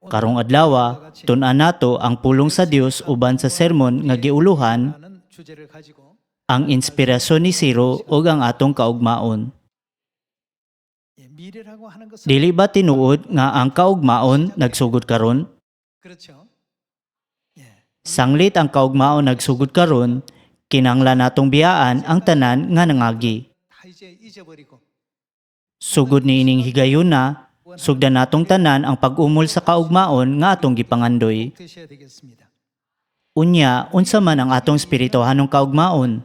Karong adlaw, tun-an nato ang pulong sa Dios uban sa sermon nga giuluhan ang inspirasyon ni Siro ug ang atong kaugmaon. Dili ba tinuod nga ang kaugmaon nagsugod karon? Sanglit ang kaugmaon nagsugod karon, kinahanglan natong biyaan ang tanan nga nangagi. Sugod ni ining higayon na, sugdan natong tanan ang pag-umol sa kaugmaon nga atong gipangandoy. Unya, unsa man ang atong espirituhanong kaugmaon?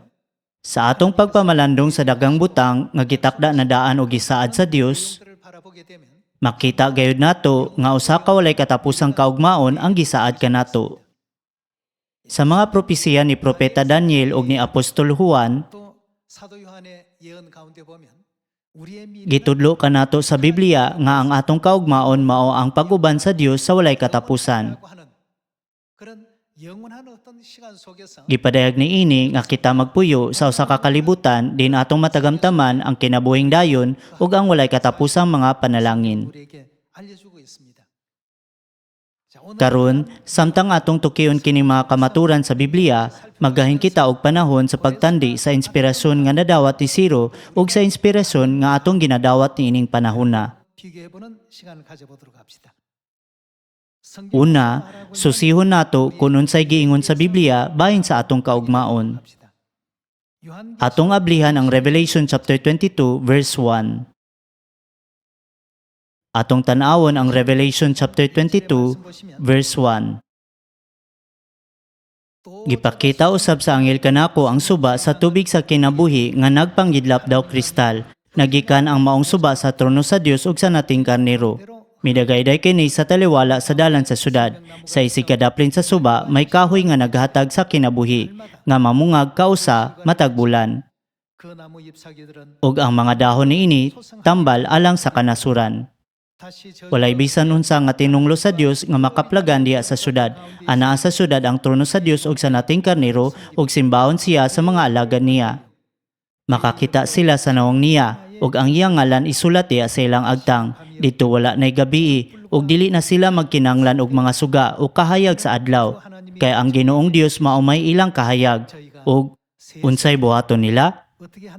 Sa atong pagpamalandong sa dagang butang nga gitakda na daan o gisaad sa Dios, makita gayud nato nga usa ka walay katapusang kaugmaon ang gisaad kanato. Sa mga propesiya ni Propeta Daniel ug ni Apostol Juan, gitudlo kanato sa Biblia nga ang atong kaugmaon mao ang pag-uban sa Dios sa walay katapusan. Gipadayag ni ini nga kita magpuyo sa usa ka kalibutan din atong matagamtaman ang kinabuhing dayon ug ang walay katapusang mga panalangin. Karon, samtang atong tukion kining mga kamaturan sa Biblia, magahin kita og panahon sa pagtandi sa inspirasyon nga nadawat ni Siro ug sa inspirasyon nga atong ginadawat niining panahona. Una, susihon nato kung unsay giingon sa Biblia bahin sa atong kaugmaon. Atong ablihan ang Revelation chapter 22 verse 1. Atong tan-awon ang Revelation chapter 22 verse 1. Gipakita usab sa anghel kanako ang suba sa tubig sa kinabuhi nga nagpanggidlap daw kristal. Nagikan ang maong suba sa trono sa Dios ug sa nating karnero. Midagayday kini sa taliwala sa dalan sa syudad. Sa isikadaplin sa suba, may kahoy nga naghatag sa kinabuhi, nga mamungag kausa matag bulan. Ug ang mga dahon niini tambal alang sa kanasuran. Walay bisan unsa nga tinunglo sa Dios nga makaplagan diha sa syudad. Anaa sa syudad ang trono sa Dios ug sa nating karnero ug simbahon siya sa mga alagad niya. Makakita sila sa nawong niya ug ang iyang ngalan isulat diha sa ilang agtang. Dito wala nay gabii ug dili na sila magkinahanglan og mga suga o kahayag sa adlaw. Kay ang Ginoong Dios mao may ilang kahayag ug unsay buhaton nila?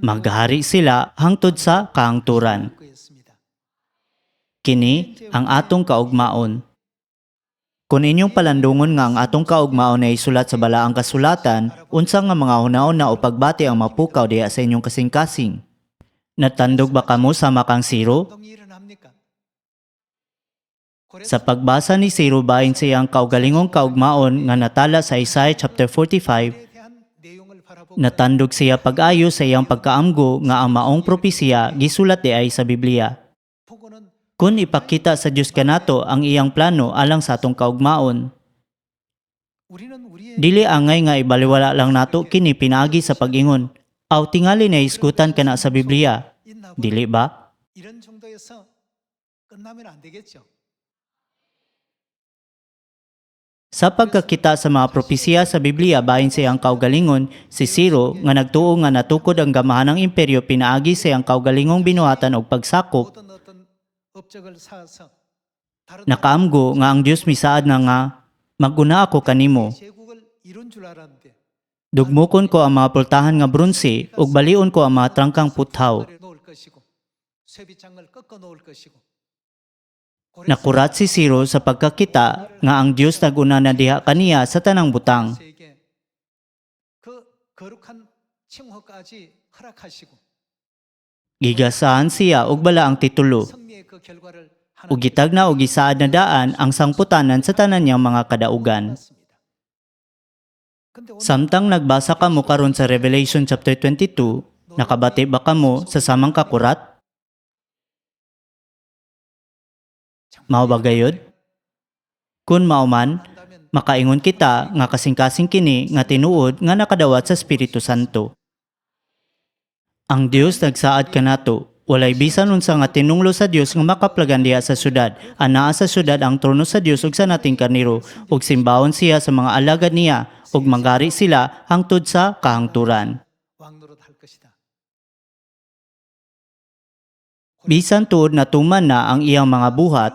Maghari sila hangtod sa kahangturan. Kini ang atong kaugmaon. Kung inyong palandungon nga ang atong kaugmaon ay isulat sa balaang kasulatan, unsa nga mga hunaon na o pagbati ang mapukaw diha sa inyong kasing-kasing? Natandog ba kamo sama kang Siro? Sa pagbasa ni Siro bahin sa iyang kaugalingong kaugmaon nga natala sa Isaiah chapter 45, natandog siya pag-ayo sa iyang pagkaamgo nga ang maong propesiya gisulat diay sa Biblia. Kung ipakita sa Dios kanato ang iyang plano alang sa atong kaugmaon, dili angay nga ibaliwala lang nato kini pinaagi sa pag-ingon. Aw tingali na isgutan kana sa Biblia. Dili ba? Sa pagkakita sa mga propesiya sa Biblia bahin sa iyang kaugalingon, si Siro nga nagtuo nga natukod ang gamahanang imperyo pinaagi sa iyang kaugalingong binuhatan og pagsakop. Nakaamgo nga ang Dios misaad na nga, maguna ako kanimo. Dugmukon ko ang mga pultahan nga bronse ug balion ko ang mga trangkang puthaw. Nakurat si Siro sa pagkakita nga ang Dios naguna na diha kaniya sa tanang butang. Gigasahan siya og bala ang titulo. Ug gitagna og gisaad na daan ang sangputanan sa tanan niyang mga kadaugan. Samtang nagbasa kamo karon sa Revelation chapter 22, nakabati ba kamo sa samang kakurat? Mao ba gayud? Kun mao man, makaingon kita nga kasing-kasing kini nga tinuod nga nakadawat sa Espiritu Santo. Ang Dios nagsaad kanato, walay bisan unsa nga tinunglo sa Dios nga makaplagan diha sa syudad. Anaa sa syudad ang trono sa Dios ug sa nating karnero, ug simbahon siya sa mga alagad niya, ug magari sila hangtod sa kahangturan. Bisan tuod na tuman na ang iyang mga buhat,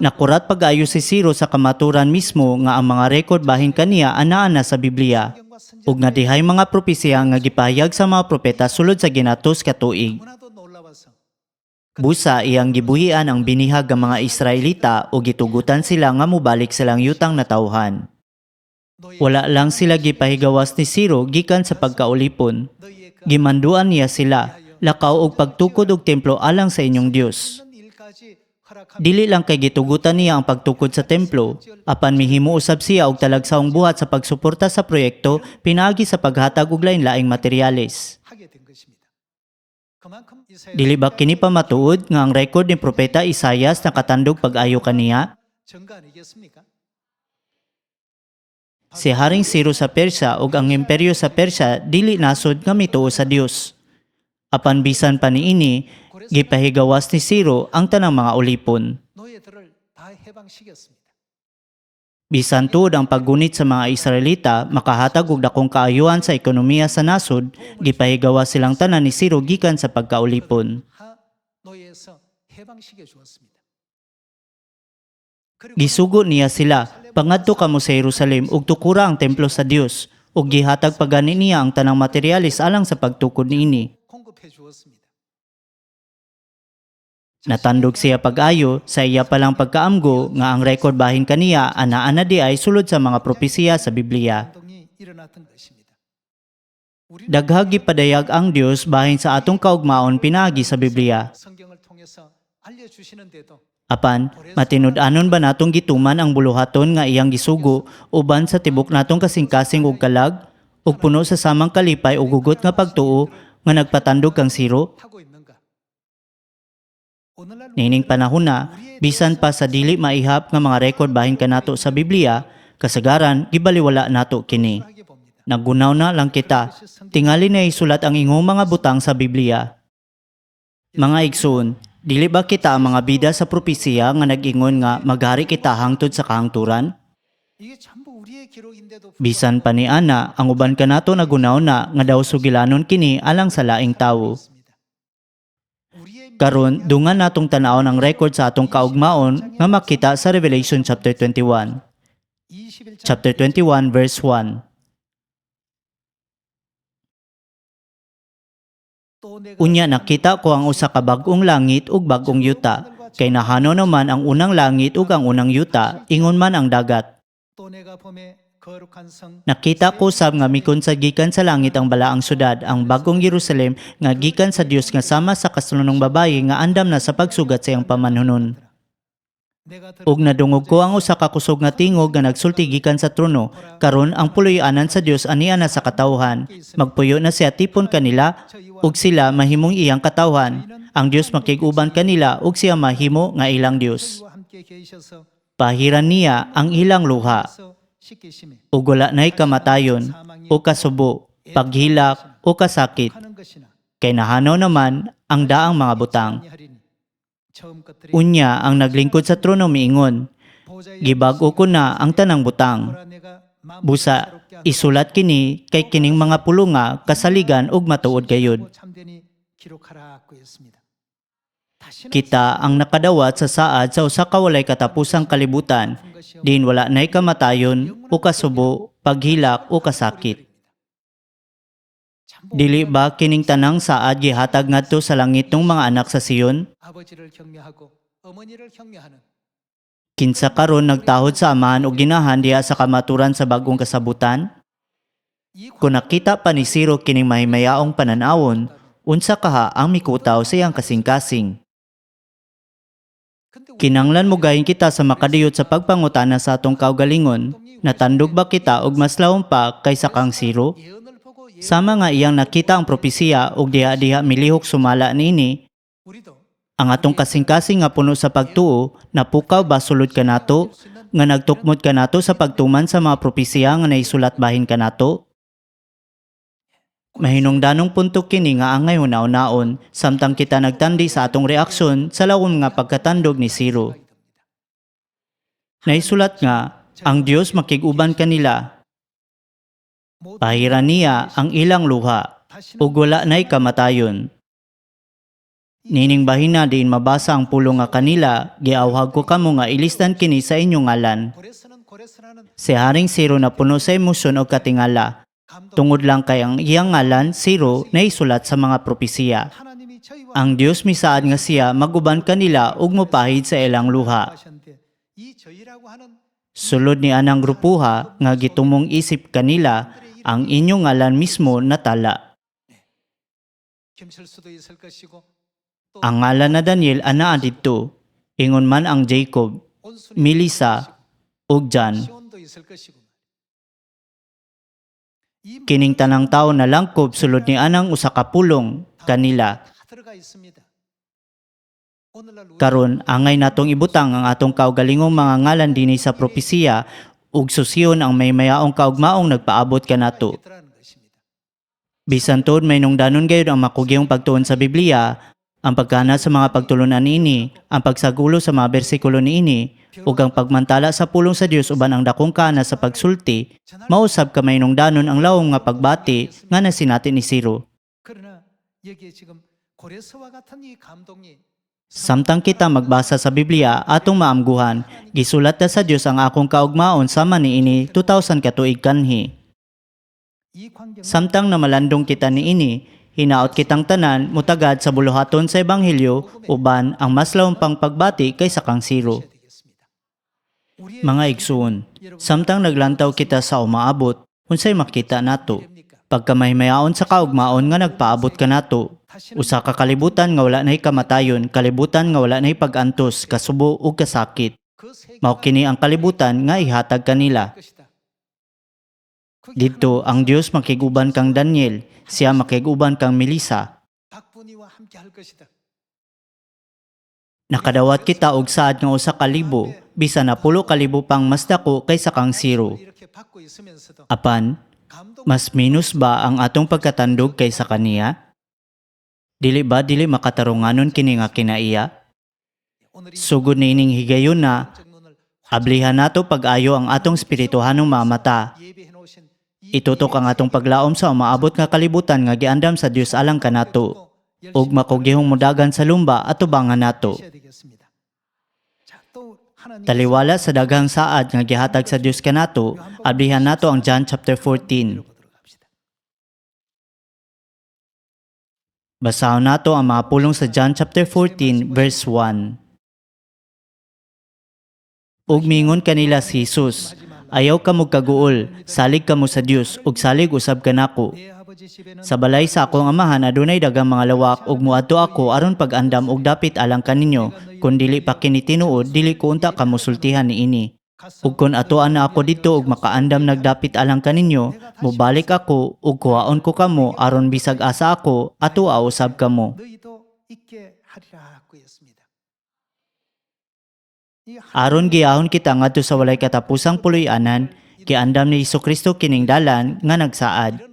nakurat pag-ayo si Siro sa kamaturan mismo nga ang mga rekord bahin kaniya anaa na sa Biblia. Ug nga dihay mga propesya nga gipahayag sa mga propeta sulod sa ginatos ka tuig. Busa iyang gibuhian ang binihag nga mga Israelita o gitugutan sila nga mubalik silang yutang na tawhan. Wala lang sila gipahigawas ni Siro gikan sa pagkaulipon. Gimanduan niya sila, lakaw og pagtukod og templo alang sa inyong Dios. Dili lang kay gitugutan niya ang pagtukod sa templo, apan mihimo usab siya og talagsaong buhat sa pagsuporta sa proyekto pinaagi sa paghatag og lain-laing materyales. Dili ba kini pamatuod nga ang record ni Propeta Isaias nakatandog pag-ayo kaniya? Si Haring Ciro sa Persya ug ang imperyo sa Persya dili nasod nga mituo sa Dios. Apan bisan pa niini, gipahigawas ni Ciro ang tanang mga ulipon. Bisan tuod ang paggunit sa mga Israelita makahatag og dakong kaayuhan sa ekonomiya sa nasod, gipahigawas silang tanan ni Ciro gikan sa pagkaulipon. Gisugo niya sila, pangadto kamo sa Jerusalem ug tukura ang templo sa Dios, ug gihatag pagani niya ang tanang materyales alang sa pagtukod niini. Natandog siya pag-ayo sa iya palang pagkaamgo nga ang record bahin kaniya anaa na di ay sulod sa mga propesiya sa Biblia. Daghag gipadayag ang Dios bahin sa atong kaugmaon pinaagi sa Biblia. Apan, matinud-anon ba natong gituman ang buluhaton nga iyang gisugo uban sa tibok natong kasing-kasing ug kalag ug puno sa samang kalipay ug gugot nga pagtuo nga nagpatandog kang Siro? Nining panahon na, bisan pa sa dili maihap nga mga record bahin kanato sa Biblia, kasagaran gibaliwala nato kini. Naggunaw na lang kita, tingali na isulat ang ingong mga butang sa Biblia. Mga igsoon, dili ba kita ang mga bida sa propesiya nga nag-ingon nga maghari kita hangtod sa kahangturan? Bisan pa ni Ana, ang uban kanato nagunaw na nga daw sugilanon kini alang sa laing tawo. Karon, dungan natong tanawon ang record sa atong kaugmaon nga makita sa Revelation chapter 21. Chapter 21 verse 1. Unya nakita ko ang usa ka bag-ong langit ug bag-ong yuta, kay nahano naman ang unang langit ug ang unang yuta, ingon man ang dagat. Nakita ko sab nga mikon sa gikan sa langit ang balaang syudad, ang bagong Jerusalem nga gikan sa Dios nga sama sa kasulunong babayi nga andam na sa pagsugat sa iyang pamanhunon. Ug nadungog ko ang usa ka kusog nga tingog nga nagsulti gikan sa trono, karon ang puloy-anan sa Dios aniya na sa katawhan. Magpuyo na siya tipon kanila ug sila mahimong iyang katawhan. Ang Dios makig-uban kanila ug siya mahimo nga ilang Dios. Pahiran niya ang ilang luha. Ug wala na'y kamatayon, o kasubo, paghilak, o kasakit. Kay nahanaw naman ang daang mga butang. Unya ang naglingkod sa trono miingon, gibag-o ko na ang tanang butang. Busa, isulat kini kay kining mga pulunga, kasaligan ug matuod gayud. Kita ang nakadawat sa saad sa usa ka walay katapusang kalibutan, din wala na'y kamatayon, o kasubo, paghilak, o kasakit. Dili ba kining tanang saad gihatag ngadto sa langit ng mga anak sa Sion? Kinsa karon nagtahod sa amahan o ginahan diha sa kamaturan sa bagong kasabutan? Kung nakita pa ni Ciro kining mahimayaong pananawon, unsa kaha ang mikutaw sa iyang kasing-kasing? Kinanglan mo gahin kita sa makadiyot sa pagpangutana sa atong kaugalingon, natandog ba kita og mas lawom pa kaysa kang Ciro? Sama nga iyang nakita ang propesiya og diha-diha milihok sumala niini, ang atong kasing-kasing nga puno sa pagtuo, napukaw ba sulod kanato, nga nagtukmod kanato sa pagtuman sa mga propesiya nga naisulat bahin kanato? Mahinungdanong punto kini nga angay hunaw-naon, samtang kita nagtandi sa atong reaksyon sa lawom nga pagkatandog ni Ciro. Naisulat nga, ang Dios makig-uban kanila. Pahiran niya ang ilang luha, ug wala na'y kamatayon. Nining bahina diin mabasa ang pulong nga kanila, giawhag ko kamo nga ilisdan kini sa inyong ngalan. Si Haring Siro na puno sa emosyon o katingala. Tungod lang kay ang iyang ngalan, Siro, na isulat sa mga propesiya. Ang Dios misaad nga siya maguban kanila ug mopahid sa ilang luha. Sulod ni anang grupuha nga gitumong isip kanila, ang inyong ngalan mismo natala. Ang ngalan na Daniel anaa didto, ingon man ang Jacob, Melissa, ug Jan. Kining tanang tawo na langkob sulod ni anang usa ka pulong kanila. Karon angay natong ibutang ang atong kaugalingong mga ngalan dinhi sa propesiya ug susiyon ang may mayaong kaugmaong nagpaabot kanato. Bisan tuod may nungdanon gayud ang makugyong pagtuon sa Biblia, ang pagkana sa mga pagtulunan niini, ang pagsagulo sa mga bersikulo niini, ug ang pagmantala sa pulong sa Dios uban ang dakong kana sa pagsulti, mausab ka may nungdanon ang lawom nga pagbati nga nasinati ni Siro. Samtang kita magbasa sa Biblia atong maamguhan, gisulat na sa Dios ang akong kaugmaon sama niini 2000 ka tuig kanhi. Samtang namalandong kita niini, hinaot kitang tanan mutagad sa buluhaton sa ebanghelyo uban ang mas lawom pang pagbati kaysa kang Siro. Mga igsuon, samtang naglantaw kita sa umaabot, unsay makita nato? Pagkamahimayaon sa kaugmaon nga nagpaabot ka nato, usa ka kalibutan nga wala nay kamatayon, kalibutan nga wala nay pag-antos, kasubo ug kasakit. Mao kini ang kalibutan nga ihatag kanila. Dito ang Dios makiguban kang Daniel, siya makiguban kang Melissa. Nakadawat kita og saad nga usa ka libo, bisan na 10,000 pang mas dako kaysa kang Siro. Apan, mas minus ba ang atong pagkatandog kaysa kaniya? Dili makatarunganon kini nga kinaiya? Sugod nining higayon na, ablihan nato pag-ayo ang atong espirituhanong mga mata. Itutok ang atong paglaom sa umaabot nga kalibutan nga giandam sa Dios alang kanato, ug makugihong mudagan sa lumba at tubangan nato. Taliwala sa daghang saad nga gihatag sa Dios kanato, ablihan nato ang John chapter 14. Basahon nato ang mga pulong sa John chapter 14 verse 1. Ug mingon kanila si Jesus, ayaw kamo kaguol, salig kamo sa Dios ug salig usab kanako. Sa balay sa akong amahan adunay daghang mga lawak ug muadto ako aron pag-andam og dapit alang kaninyo, kun dili pa kini tinuod dili ko unta kamo sultihan niini. Ug kun atoan na ako didto ug makaandam nagdapit alang kaninyo, mobalik ako ug kuhaon ko kamo aron bisag asa ako atoa usab kamo. Aron giyahon kita ngadto sa walay katapusang puloy-anan, giandam ni Hesukristo kining dalan nga nagsaad.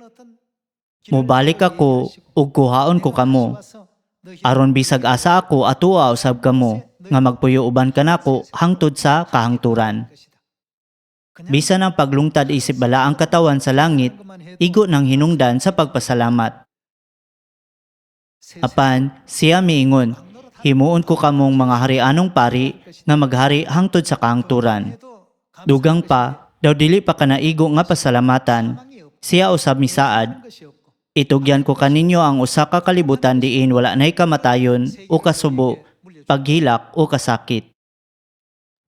Mobalik ako ug kuhaon ko kamo, aron bisag asa ako atoa usab kamo, nga magpuyo uban kanako hangtod sa kahangturan. Bisan ang paglungtad isip bala ang katawan sa langit, igo ng hinungdan sa pagpasalamat. Apan, siya miingon, himuon ko kamong mga harianong pari nga maghari hangtod sa kahangturan. Dugang pa, daw dili pa kanaigo nga pasalamatan, siya usab misaad, itugyan ko kaninyo ang usa ka kalibutan diin wala nay kamatayon o kasubo, paghilak o kasakit.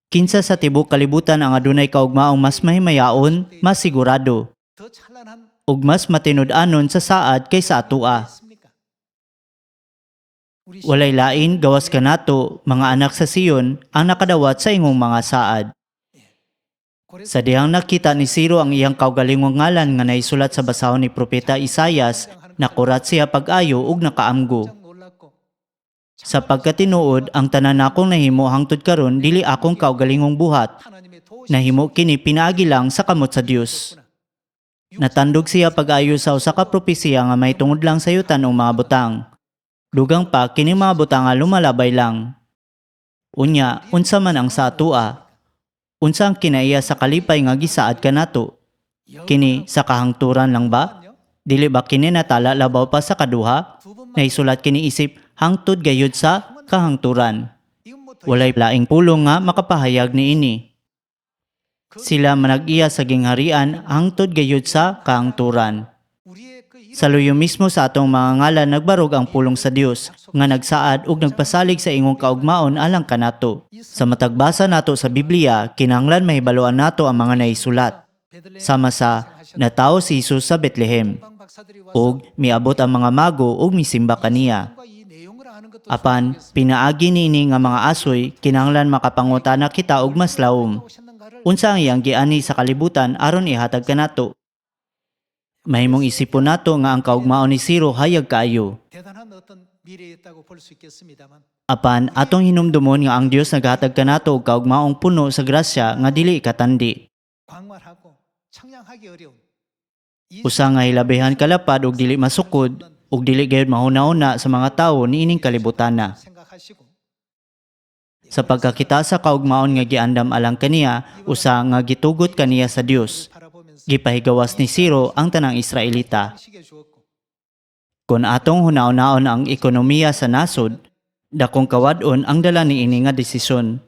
Kinsa sa tibok kalibutan ang adunay kaugmaong mas mahimayaon, mas sigurado, ug mas matinud-anon sa saad kaysa atoa. Walay lain gawas kanato, mga anak sa Siyon, ang nakadawat sa ingong mga saad. Sa dihang nakita ni Siro ang iyang kaugalingong ngalan nga naisulat sa basahon ni Propeta Isayas, nakurat siya pag-ayo ug nakaamgo. Sa pagkatinuod, ang tanan akong nahimo hangtod karon dili akong kaugalingong buhat. Nahimo kini pinaagi lang sa kamot sa Dios. Natandog siya pag-ayo sa usa ka propesiya nga may tungod lang sa yutan o mga butang. Dugang pa kini mga butang nga lumalabay lang. Unya, unsa man ang sa atua? Unsa ang kinaiya sa kalipay nga gisaad kanato? Kini sa kahangturan lang ba? Dili ba kini natala labaw pa sa kaduha? Naisulat kini isip hangtod gayud sa kahangturan. Walay laing pulong nga makapahayag niini. Sila manag-iya sa gingharian hangtod gayud sa kahangturan. Sa luyo mismo sa atong mga ngalan nagbarog ang pulong sa Dios nga nagsaad ug nagpasalig sa ingong kaugmaon alang kanato. Sa matagbasa nato sa Biblia, kinahanglan mahibaloan nato ang mga naisulat. Sama sa natawo si Jesus sa Bethlehem ug miabot ang mga mago ug misimba kaniya. Apan pinaagi niini nga mga asoy kinahanglan makapangutana kita og mas lawom. Unsa ang iyang giani sa kalibutan aron ihatag kanato? Mahimong isipon nato nga ang kaugmaon ni Siro hayag kaayo. Apan atong hinumdumon nga ang Dios naghatag kanato og kaugmaong puno sa grasya nga dili katandi. Usa nga hilabihan kalapad ug dili masukod ug dili gayud mahuna-una sa mga tawo niining kalibutana. Sa pagkakita sa kaugmaon nga giandam alang kaniya, usa nga gitugot kaniya sa Dios. Gipahigawas ni Siro ang tanang Israelita. Kung atong hunaon-naon ang ekonomiya sa nasod, dakong kawadon ang dala niini nga desisyon.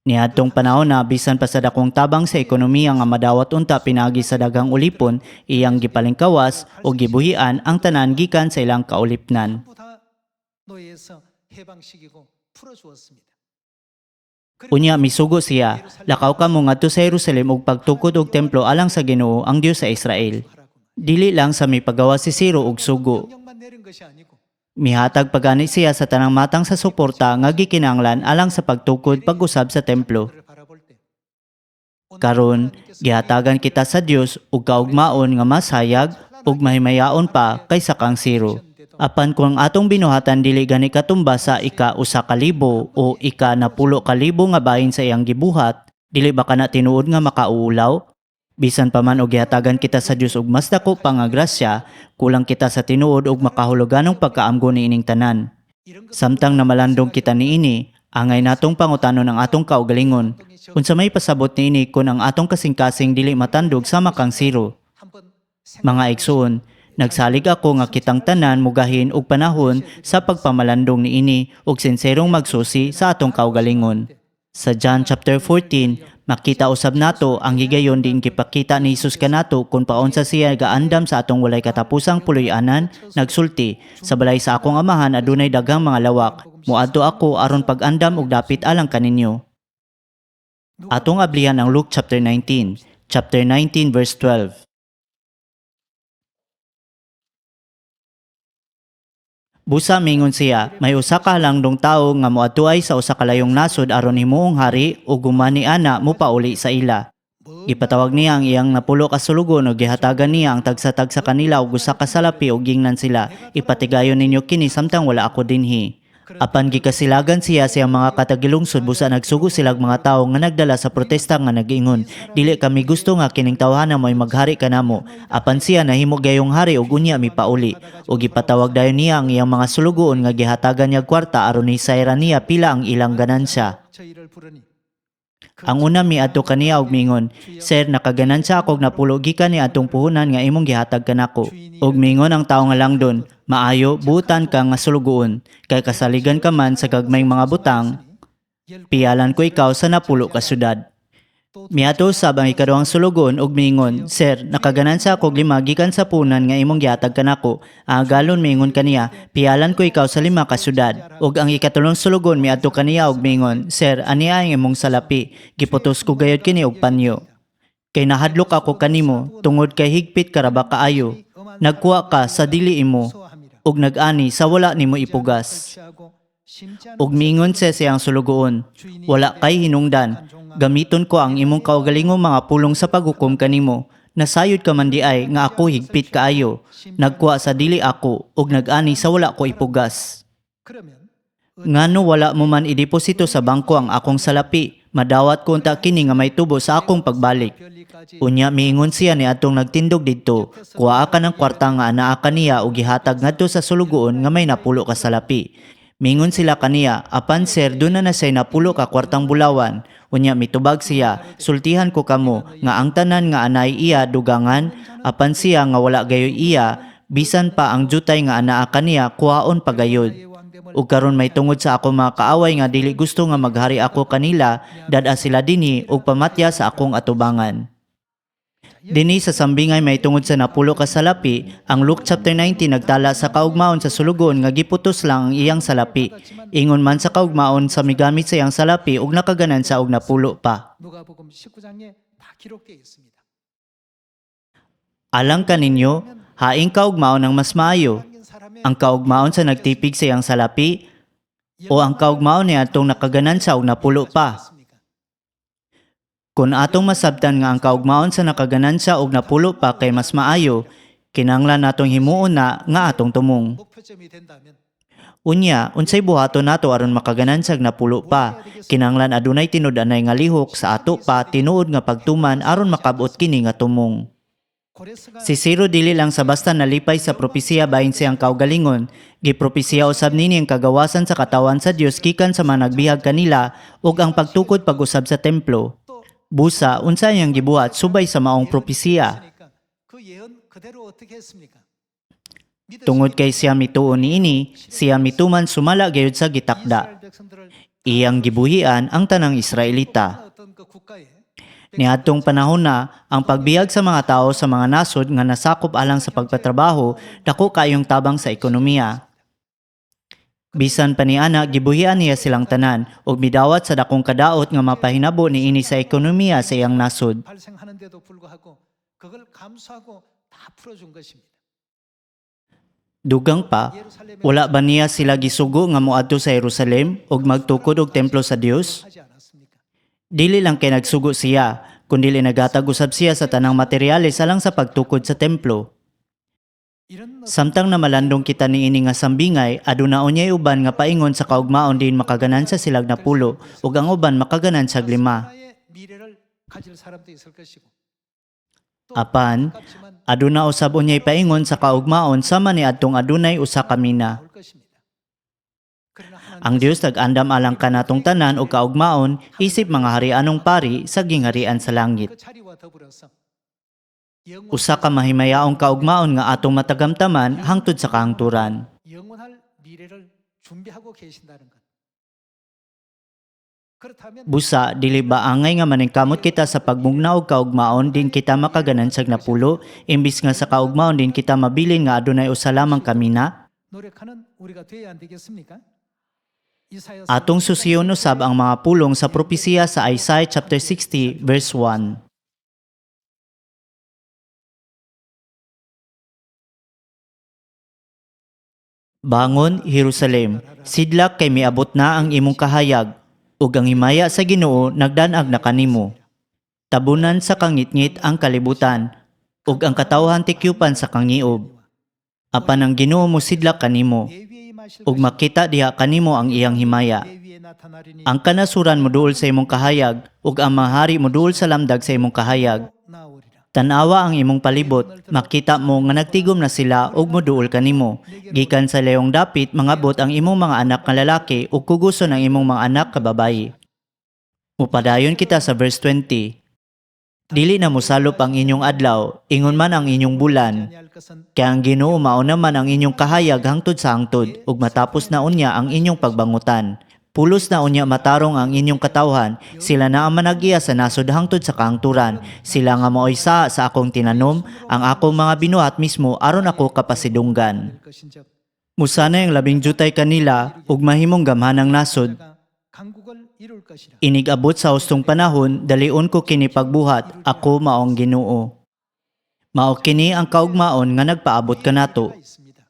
Niadtong panahon na bisan pa sa dakong tabang sa ekonomiya nga madawat unta pinagi sa dagang ulipon, iyang gipalingkawas o gibuhian ang tanan gikan sa ilang kaulipnan. Unya misugo siya, lakaw ka mo ngadto sa Jerusalem og pagtukod og templo alang sa Ginoo ang Dios sa Israel. Dili lang sa mipagawa si Siro og sugo. Mihatag pagani siya sa tanang matang sa suporta nga gikinahanglan alang sa pagtukod pag-usab sa templo. Karon, gihatagan kita sa Dios og kaugmaon nga mas hayag ug mahimayaon pa kaysa kang Siro. Apan kung atong binuhatan dili gani katumba sa ika-1,000 o ika-10,000 nga bahin sa iyang gibuhat, dili ba kana tinuod nga makauulaw? Bisan pa man og gihatagan kita sa Dios og mas dako pa nga grasya, kulang kita sa tinuod og makahuluganong pagkaamgo niining tanan. Samtang namalandong kita niini, angay natong pangutanon ang atong kaugalingon. Unsa may pasabot niini kun ang atong kasing-kasing dili matandog sama kang Siro. Mga igsoon, nagsalig ako nga kitang tanan mugahin og panahon sa pagpamalandong niini og sinserong magsusi sa atong kaugalingon. Sa John chapter 14, makita usab nato ang higayon din gipakita ni Jesus kanato kung paunsa siya gaandam sa atong walay katapusang puloy-anan, nagsulti, sa balay sa akong amahan adunay daghang mga lawak, muadto ako aron pag-andam og dapit alang kaninyo. Atong ablihan ang Luke chapter 19 verse 12. Busa mingon siya, may usa ka halandong tawo nga moadtuay sa usa ka layong nasod aron himuong hari ug gumani ana mopauli sa ila. Gipatawag niya ang iyang napulo ka sulugon ug gihatagan niya ang tagsa-tag sa kanila ug usa ka salapi ug gingnan sila, ipatigayon ninyo kini samtang wala ako dinhi. Apan gikasilagan siya sa mga katagilungsod busa nagsugo silang mga tawo nga nagdala sa protesta nga nag-ingon, dili kami gusto nga kining tawhana mo'y maghari kanamo. Apan siya nahimo gayong hari ug unya mipauli. Ug gipatawag dayon niya ang iyang mga sulugoon nga gihatagan niya kwarta aron hisayran niya pila ang ilang ganansya. Ang una miadto kaniya og mingon, "Sir, nakaganansya ako og napulo gikan ni atong puhunan nga imong gihatag kanako." Ug mingon ang tawo nga langdon, "Maayo, buutan ka nga sulugoon, kay kasaligan ka man sa gagmayng mga butang, piyalan ko ikaw sa napulo ka syudad." Miadto usab ang ikaduhang sulugon ug mingon, "Sir, nakaganansya ako og 5 gikan sa puhunan nga imong gihatag kanako." Ang galon mingon kaniya, "Piyalan ko ikaw sa 5 ka syudad." Ug ang ikatulong sulugon miadto kaniya og mingon, "Sir, aniya ang imong salapi, giputos ko gayud kini og panyo. Kay nahadlok ako kanimo tungod kay higpit ka ra ba kaayo. Nagkuha ka sa dili imo ug nag-ani sa wala nimo ipugas." Ug mingon sa siyang sulugoon, "Wala kay hinungdan. Gamiton ko ang imong kaugalingong mga pulong sa paghukom kanimo. Nasayod ka man di ay nga ako higpit kaayo. Nagkuha sa dili ako ug nag-ani sa wala ko ipugas. Ngano wala mo man ideposito sa bangko ang akong salapi? Madawat ko unta kini nga may tubo sa akong pagbalik." Unya miingon siya ni atong nagtindog didto, "Kuha ka ng kwarta nga anaa kaniya ug gihatag ngadto sa sulugoon nga may napulo ka salapi." Mingon sila kaniya, "Apan sir, doon na say napulo ka kwartang bulawan." Unya mitubag siya, "Sultihan ko kamo nga ang tanan nga anay iya dugangan, apan siya nga wala gayoy iya, bisan pa ang jutay nga anaa kaniya kuhaon pagayod." ug karon may tungod sa ako mga kaaway nga dili gusto nga maghari ako kanila, dad-a sila dinhi ug pamatya sa akong atubangan. Dinhi sa sambingay may tungod sa napulo ka salapi, ang Luke chapter 19 nagtala sa kaugmaon sa sulugon nga giputos lang ang iyang salapi. Ingon man sa kaugmaon sa migamit sa iyang salapi ug nakaganan sa og napulo pa. 누가복음 19장에 다 기록되어 있습니다. Alang kaninyo, haing kaugmaon ang mas maayo, ang kaugmaon sa nagtipig sa iyang salapi o ang kaugmaon niya atong nakaganan sa og napulo pa. Kung atong masabtan nga ang kaugmaon sa nakaganan sa og napulo pa kay mas maayo, kinahanglan natong himuon na nga atong tumong. 목표점이 된다면 Unya, unsay buhaton nato aron makaganan sa napulo pa? Kinahanglan adunay tinud-anay nga lihok sa ato pa tinuod nga pagtuman aron makabot kini nga tumong. 고레스가 Si Siro dili lang sa basta nalipay sa propesiya bahin siyang kaugalingon, gipropesiya usab nini ang kagawasan sa katawan sa Dios gikan sa mga nagbihag kanila ug ang pagtukod pag-usab sa templo. Busa, unsa iyang gibuhat subay sa maong propesiya. 했으니까 그 예언 그대로 어떻게 했습니까? Tungod kay siya mituon niini, siya mituman sumala gayud sa gitakda. 이스라엘 백성들을 Iyang gibuhian ang tanang Israelita. 어떤 그 국가에 Niadtong panahon na, ang pagbihag sa mga tao sa mga nasod nga nasakop alang sa pagpatrabaho, dako kayong tabang sa ekonomiya. Bisan pa niana, gibuhian niya silang tanan ug midawat sa dakong kadaot nga mapahinabo niini sa ekonomiya sa iyang nasod. 발생하는데도 불구하고 그걸 감수하고 다 풀어준 것입니다. Dugang pa, 예루살렘에 wala ba niya sila gisugo nga moadto sa Jerusalem ug magtukod og templo sa Dios? 하지 않았습니까? Dili lang kay nagsugo siya, kundi nagatag usab siya sa tanang materyales alang sa pagtukod sa templo. 이런 Samtang na malandong kita niini nga sambingay, aduna unyay uban nga paingon sa kaugmaon din makaganan sa silag na pulo ug ang uban makaganan sa 5. 나의 미래를 가질 사람도 있을 것이고 또 Apan, 아깝지만 aduna usab unyay paingon sa kaugmaon sama ni adtong adunay usa ka mina. 나올 것입니다. 그러나 Ang Dios nag-andam alang kanatong tanan ug kaugmaon isip mga harianong pari sa gingharian sa langit. 그 자리와 더불어서 Usa ka mahimayaong kaugmaon nga atong matagamtaman hangtod sa kahangturan. 영원할 미래를 준비하고 계신다는 것. 그렇다면 Busa, dili ba angay nga maningkamot kita sa pagmugna og kaugmaon din kita makaganan sa napulo, imbis nga sa kaugmaon din kita mabilin nga adunay usa lamang kamina? 노력하는 우리가 돼야 안 되겠습니까? 이사야 Atong susiyon usab ang mga pulong sa propesiya sa Isaiah chapter 60 verse 1. Bangon, Jerusalem, sidlak kay miabot na ang imong kahayag, ug ang himaya sa Ginoo nagdanag na kanimo. Tabunan sa kangitngit ang kalibutan, ug ang katawhan tikyupan sa kangiob. Apan ang Ginoo mo sidlak kanimo, 내 위에 임하실 ug makita diha kanimo ang iyang himaya. 내 위에 나타나리니 Ang kanasuran mo duol sa imong kahayag, ug ang mga hari mo duol sa lamdag sa imong kahayag. 나오리라. Tanawa ang imong palibot, makita mo nga nagtigom na sila ug moduol kanimo. Gikan sa leong dapit, mangabot ang imong mga anak nga lalaki ug kuguson ang imong mga anak ka babayi. Upadayon kita sa verse 20. Dili na mosalop ang inyong adlaw, ingon man ang inyong bulan. 아니할 것은 Kaya ang Ginoo mao naman ang inyong kahayag hangtod sa hangtod, ug matapos na unya ang inyong pagbangutan. Pulos na unya matarong ang inyong katawhan, sila na ang manag-iya sa nasod hangtod sa kahangturan. Sila nga maoy sa akong tinanom, ang akong mga binuhat mismo aron ako kapasidunggan. 될 것인즉 Musanay ang labing jutay kanila, ug mahimong gamhanang nasod. 내가 강국을 이룰 것이라. Inig-abot sa hustong panahon, dalion ko kini pagbuhat, ako maong Ginoo. Mao kini ang kaugmaon nga nagpaabot kanato. 있습니다.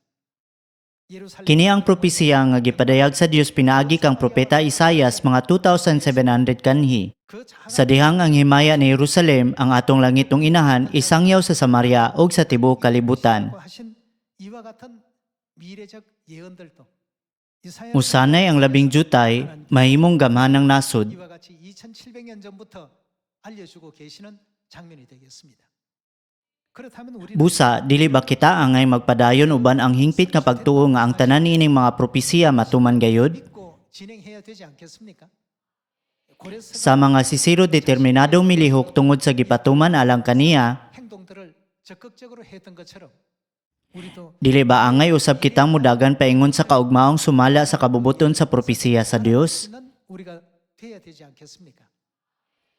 예루살렘 Kini ang propesiya nga gipadayag sa Dios pinaagi kang propeta Isaias mga 2,700 kanhi. 그 Sa dihang ang himaya ni Jerusalem, ang atong langitong inahan, isangyaw sa Samaria ug sa tibuok kalibutan. 하신 이와 같은 미래적 예언들도 이사야 Usanay ang labing jutay, mahimong gamhanang nasod. 이와 같이 2700년 전부터 알려주고 계시는 장면이 되겠습니다. 그렇다면 우리는 Busa, dili ba kita angay magpadayon uban ang hingpit nga pagtuo nga ang tanan niining mga propesiya matuman gayud? 믿고 진행해야 되지 않겠습니까? 고레스가 Sa mga sisiro determinadong milihok tungod sa gipatuman alang kaniya, 행동들을 적극적으로 했던 것처럼 우리도 Dili ba angay usab kitang mudagan paingon sa kaugmaong sumala sa kabubuton sa propesiya sa Dios? 있는 우리가 돼야 되지 않겠습니까?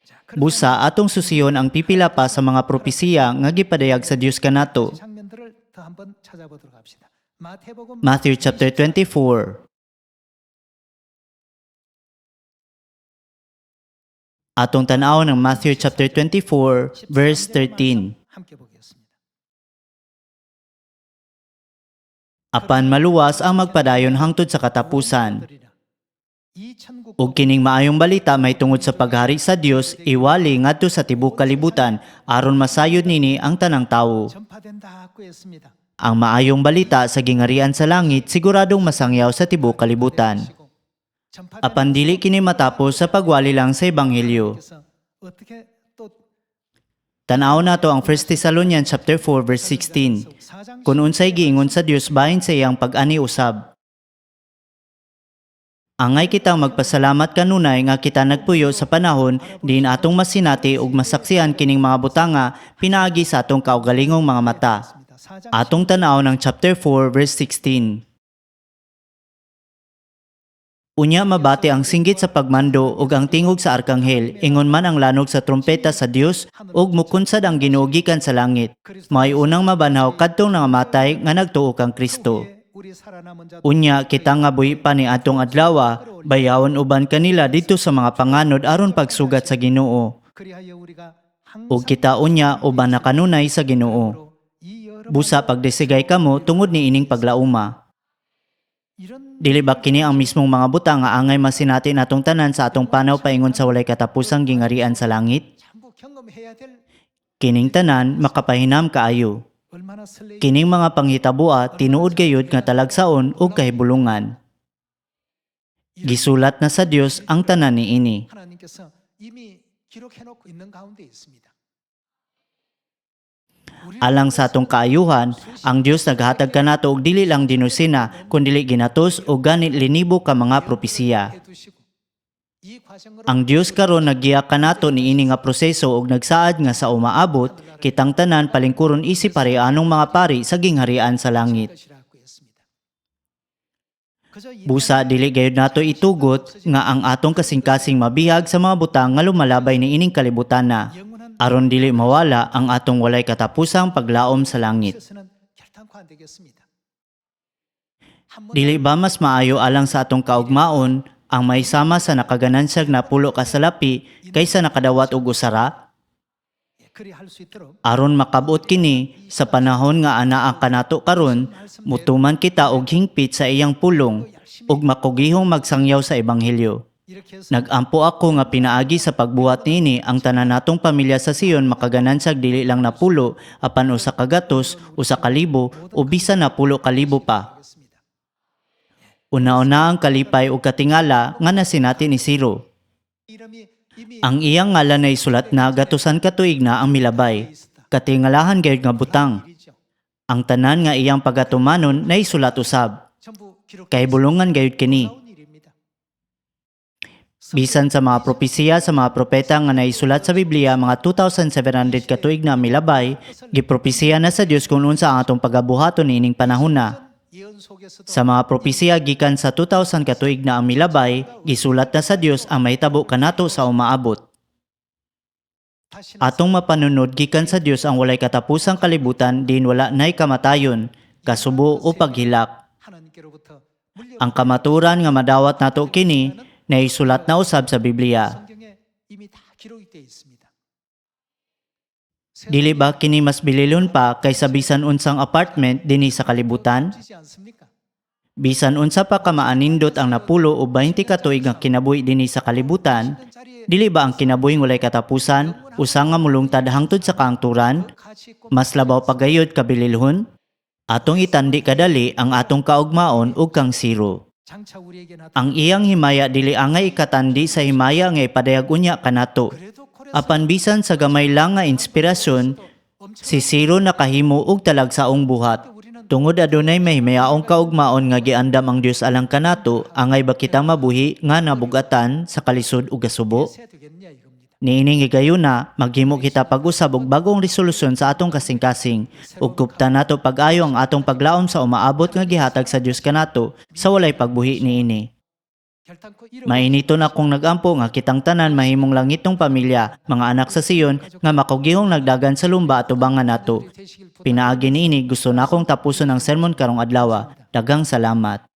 자, Busa atong susiyon ang pipila pa sa mga propesiya nga gipadayag sa Dios kanato. 장면들을 더 한번 찾아보도록 합시다. 마태복음 Matthew chapter 24. Atong tan-aw ng Matthew chapter 24 verse 13. 함께 보겠습니다. Apan maluwas ang magpadayon hangtod sa katapusan. 이 천국 Ug kining maayong balita may tungod sa paghari sa Dios iwali ngadto sa tibuok kalibutan aron masayod nini ang tanang tawo. 전파된다고 했습니다. Ang maayong balita sa gingarian sa langit siguradong masangyaw sa tibuok kalibutan. Apan dili kini matapos sa pagwali lang sa ebanghelyo. 그래서 어떻게 또 Tan-aw nato ang 1 Thessalonians chapter 4 verse 16. Kung unsay giingon sa Dios bahin sa iyang pag-ani usab. Angay kitang magpasalamat kanunay nga kita nagpuyo sa panahon din atong masinati ug masaksihan kining mga butanga pinaagi sa atong kaugalingong mga mata. Atong tan-aw ng chapter 4 verse 16. Unya mabati ang singgit sa pagmando ug ang tingog sa arkanghel, ingon man ang lanog sa trumpeta sa Dios ug mukunsad ang Ginoo gikan sa langit. May unang mabanhaw kadtong nangamatay nga nagtuo kang Kristo. 우리 살아남은 자 Unya kita nga buhi pa ni atong adlaw, bayawon uban kanila dito sa mga panganod aron pagsugat sa Ginoo. 그리하여 우리가 Ug kita unya uban na kanunay sa Ginoo. 이 여러 Busa pagdesigay kamo tungod ni ining paglauma. 이런 Dili ba kini ang mismong mga butang nga angay masinati natong tanan sa atong panaw paingon sa walay katapusang gingarian sa langit? 전부 경험해야 될 Kining tanan makapahinam kaayo. 얼마나 설레 Kining mga panghitabo tinuod gayud nga talagsaon ug kahibulungan. Gisulat na sa Dios ang tanan niini. 하나님께서 이미 기록해 놓고 있는 가운데 있습니다. Alang sa atong kaayuhan, ang Dios naghatag kanato og dili lang dinusina kundi ginatos og ganit linibo ka mga propesiya. 해두시고 이 과정으로 Ang Dios karon naggiya kanato niini nga proseso og nagsaad nga sa umaabot kitang tanan palingkuron isip pareanong mga pari sa gingharian sa langit. 것이라고 했습니다. 그저 이 Busa dili gayud nato itugot nga ang atong kasing-kasing mabihag sa mga butang nga lumalabay ni ining kalibutan na 영원한 aron dili mawala ang atong walay katapusang paglaom sa langit. 뜻에서는 결단코 안 되겠습니다. 한 Dili ba mas maayo alang sa atong kaugmaon ang maisama sa nakaganansag na pulo ka salapi kaysa nakadawat og usara? 그리 할 수 있도록 Aron makabot kini sa panahon nga anaa kanato karon, mutuman kita og hingpit sa iyang pulong ug makugihong magsangyaw sa ebanghelyo. 이렇게 해서 Nagampo ako nga pinaagi sa pagbuhat nini ang tanan natong pamilya sa Sion makaganansag dili lang na pulo apan usa ka gatos, usa ka libo o bisan na 10,000 pa. 하겠습니다. Una-una ang kalipay ug katingala nga nasinati ni Siro. 이름이 이미 Ang iyang ngalan ay sulat na gatusan ka tuig na ang milabay. Katingalahan gayud nga butang. 일이죠. Ang tanan nga iyang pagatumanon na isulat usab. 전부 기록 Kay bulungan gayud kini. 나온 일입니다. Bisan sa mga propesiya sa mga propeta nga naisulat sa Biblia mga 2,700 ka tuig na milabay, gipropesiya na sa Dios kung unsa ang atong pagabuhaton niining panahon na. 예언 속에서도 Sa mga propesiya gikan sa 2,000 ka tuig na ang milabay, gisulat na sa Dios ang mahitabo kanato sa umaabot. 다시는 Atong mapanunod gikan sa Dios ang walay katapusang kalibutan din wala nay kamatayon, kasubo o paghilak. 하나님께로부터 물려 Ang kamaturan nga madawat nato kini naisulat na usab sa Biblia. 성경에 이미 다 기록이 되어 있습니다. Dili ba kini mas bililon pa kaysa bisan unsang apartment dinhi sa kalibutan? 지지 않습니까? Bisan unsa pa ka maanindot ang napulo o 20 ka tuig nga kinabuhi dinhi sa kalibutan, 자리에 dili ba ang kinabuhing walay katapusan, usa nga mulungtad hangtod sa kaangturan, 가치 있고 mas labaw pagayod kabililhon? Atong itandi kadali ang atong kaugmaon ug kang Siro. 장차 우리에게 나타나 Ang iyang himaya dili angay ikatandi sa himaya nga ipadayag unya kanato. 그래도 코레 Apan bisan sa gamay lang nga inspirasyon, si Siro nakahimo og talagsaong buhat. 우리는 Tungod adunay may himayaong kaugmaon nga giandam ang Dios alang kanato, angay ba kitang mabuhi nga nabugatan sa kalisod ug gasubo? 해야 되겠냐 이겁니다. Niining higayuna, maghimo kita pag-usab og bagong resolusyon sa atong kasing-kasing ug kuptan nato pag-ayo ang atong paglaom sa umaabot nga gihatag sa Dios kanato sa walay pagbuhi niini. Mainiton akong nagampo nga kitang tanan mahimong langitong pamilya, mga anak sa Siyon nga makugihong nagdagan sa lumba at ubangan nato. Pinaagi niini gusto na akong tapuson ang sermon karong adlaw. Daghang salamat.